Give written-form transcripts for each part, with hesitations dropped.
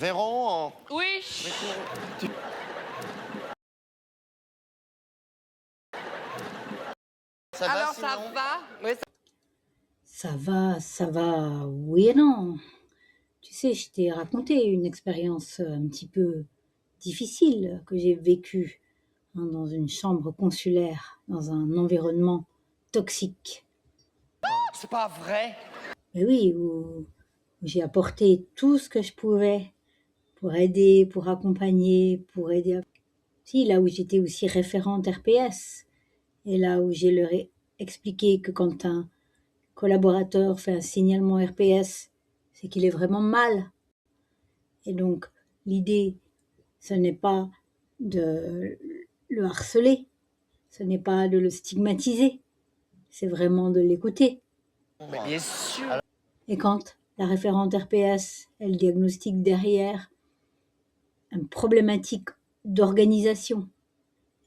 Véron, Oui. ça va Alors sinon? ça va? Oui, Ça va, oui et non. Tu sais, je t'ai raconté une expérience un petit peu difficile que j'ai vécue dans une chambre consulaire, dans un environnement toxique. C'est pas vrai. Mais oui, où j'ai apporté tout ce que je pouvais pour aider, pour accompagner, pour aider. Si, là où j'étais aussi référente RPS, et là où j'ai leur ai expliqué que quand un collaborateur fait un signalement RPS, c'est qu'il est vraiment mal. Et donc, l'idée, ce n'est pas de le harceler, ce n'est pas de le stigmatiser, c'est vraiment de l'écouter. Mais bien sûr. Et quand la référente RPS, elle diagnostique derrière une problématique d'organisation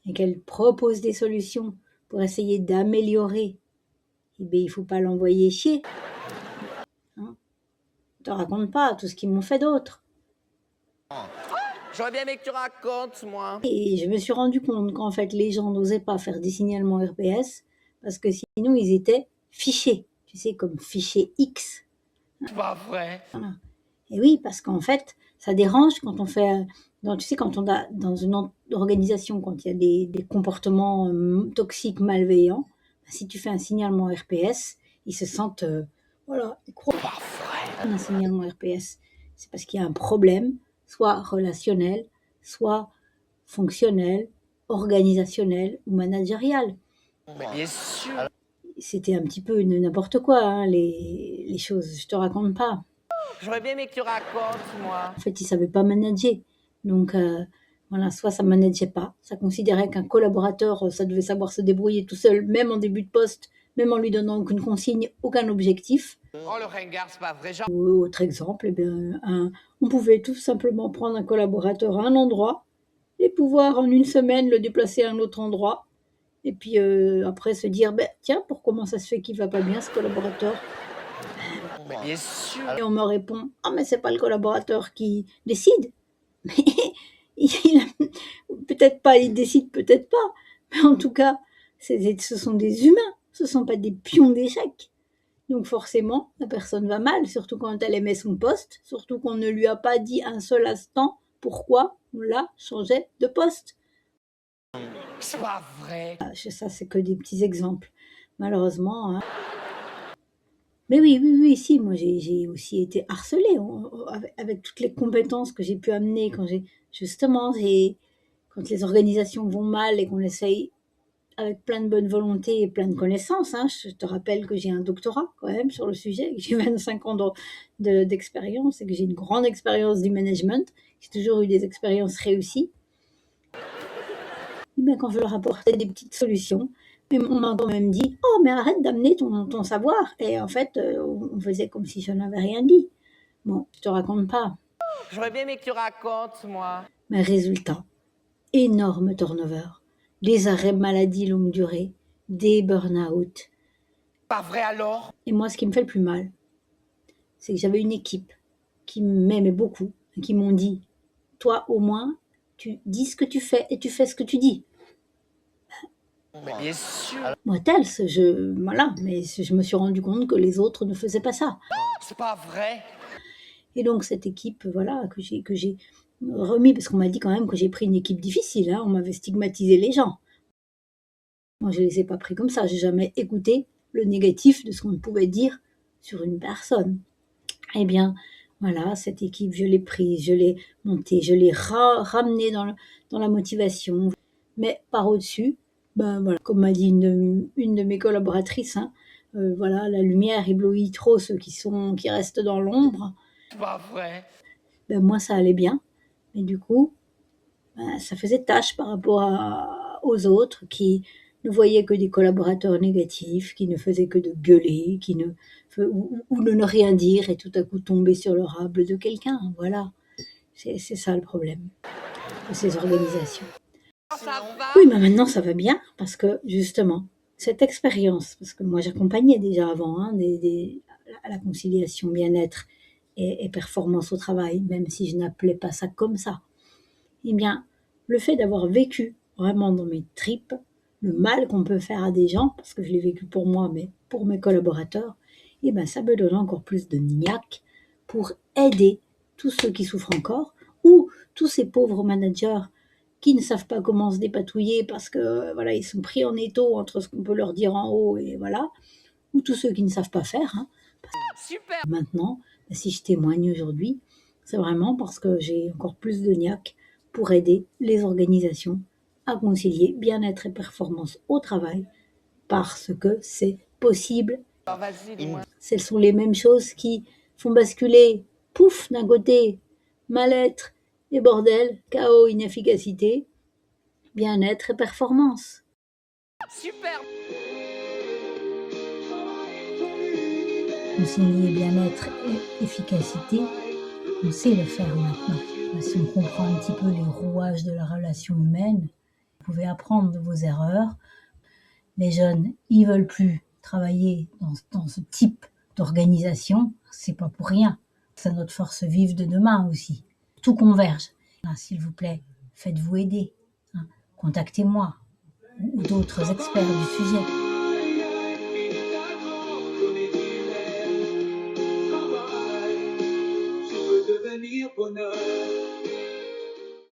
et qu'elle propose des solutions pour essayer d'améliorer, eh bien, il ne faut pas l'envoyer chier. Hein, je te raconte pas tout ce qu'ils m'ont fait d'autre. j'aurais bien aimé que tu racontes, moi. Et je me suis rendu compte qu'en fait, les gens n'osaient pas faire des signalements RPS parce que sinon, ils étaient fichés. Tu sais, comme fiché X. C'est pas vrai. Voilà. Et oui, parce qu'en fait, ça dérange quand on fait. Tu sais, quand on a dans une organisation, quand il y a des comportements toxiques, malveillants, si tu fais un signalement RPS, ils se sentent. Voilà, ils croient Pas vrai. un signalement RPS. C'est parce qu'il y a un problème, soit relationnel, soit fonctionnel, organisationnel ou managérial. Mais bien sûr. C'était un petit peu n'importe quoi, hein, les choses, je te raconte pas. J'aurais bien aimé que tu racontes, moi. En fait, ils savaient pas manager. Donc, voilà, soit ça manageait pas, ça considérait qu'un collaborateur, ça devait savoir se débrouiller tout seul, même en début de poste, même en lui donnant aucune consigne, aucun objectif. Oh, le ringard, c'est pas vrai. Genre... Ou autre exemple, eh bien, on pouvait tout simplement prendre un collaborateur à un endroit et pouvoir en une semaine le déplacer à un autre endroit. Et puis après se dire, ben, tiens, comment ça se fait qu'il va pas bien ce collaborateur? Mais bien sûr. Et on me répond, ah mais c'est pas le collaborateur qui décide. Mais peut-être pas, il décide peut-être pas. Mais en tout cas, ce sont des humains, ce sont pas des pions d'échecs. Donc forcément, la personne va mal, surtout quand elle aimait son poste, surtout qu'on ne lui a pas dit un seul instant pourquoi on l'a changé de poste. C'est pas vrai. Ça, c'est que des petits exemples, malheureusement. Hein. Mais oui, si, moi j'ai aussi été harcelée avec toutes les compétences que j'ai pu amener quand quand les organisations vont mal et qu'on essaye avec plein de bonne volonté et plein de connaissances. Hein. Je te rappelle que j'ai un doctorat quand même sur le sujet, que j'ai 25 ans d'expérience et que j'ai une grande expérience du management. J'ai toujours eu des expériences réussies. Et bien, quand je leur apportais des petites solutions, on m'a quand même dit, oh mais arrête d'amener ton savoir. Et en fait, on faisait comme si je n'avais rien dit. Bon, je te raconte pas. J'aurais bien aimé que tu racontes, moi. Mais résultat, énorme turnover, des arrêts maladie longue durée, des burn-out. Pas vrai alors. Et moi, ce qui me fait le plus mal, c'est que j'avais une équipe qui m'aimait beaucoup et qui m'ont dit, toi au moins, tu dis ce que tu fais et tu fais ce que tu dis. Mais bien sûr. Moi, voilà, mais je me suis rendu compte que les autres ne faisaient pas ça. C'est pas vrai. Et donc cette équipe, voilà, que j'ai remis, parce qu'on m'a dit quand même que j'ai pris une équipe difficile, hein, on m'avait stigmatisé les gens. Moi, je ne les ai pas pris comme ça, j'ai jamais écouté le négatif de ce qu'on pouvait dire sur une personne. Eh bien, voilà, cette équipe, je l'ai prise, je l'ai montée, je l'ai ramenée dans la motivation, mais par au-dessus, ben voilà, comme m'a dit une de mes collaboratrices, hein, voilà, la lumière éblouit trop ceux qui restent dans l'ombre. C'est pas vrai. Ben moi, ça allait bien, mais du coup, ben, ça faisait tâche par rapport aux autres qui ne voyaient que des collaborateurs négatifs, qui ne faisaient que de gueuler, ou de ne rien dire et tout à coup tomber sur le rable de quelqu'un. Voilà, c'est ça le problème de ces organisations. Ça va? Oui, mais maintenant ça va bien parce que justement, cette expérience, parce que moi j'accompagnais déjà avant à la conciliation bien-être, et performance au travail, même si je n'appelais pas ça comme ça. Eh bien, le fait d'avoir vécu vraiment dans mes tripes le mal qu'on peut faire à des gens, parce que je l'ai vécu pour moi, mais pour mes collaborateurs, eh bien, ça me donne encore plus de niaque pour aider tous ceux qui souffrent encore, ou tous ces pauvres managers qui ne savent pas comment se dépatouiller parce que voilà, ils sont pris en étau entre ce qu'on peut leur dire en haut et voilà, ou tous ceux qui ne savent pas faire. Hein. Super. Maintenant, si je témoigne aujourd'hui, c'est vraiment parce que j'ai encore plus de niaque pour aider les organisations à concilier bien-être et performance au travail parce que c'est possible. Alors, vas-y, dis-moi. Ce sont les mêmes choses qui font basculer, pouf, d'un côté, mal-être et bordel, chaos, inefficacité, bien-être et performance. Super. Concilier bien-être et efficacité, on sait le faire maintenant. Si on comprend un petit peu les rouages de la relation humaine, vous pouvez apprendre de vos erreurs. Les jeunes, ils veulent plus travailler dans ce type d'organisation, c'est pas pour rien. C'est notre force vive de demain aussi. Tout converge. S'il vous plaît, faites-vous aider. Contactez-moi ou d'autres experts du sujet.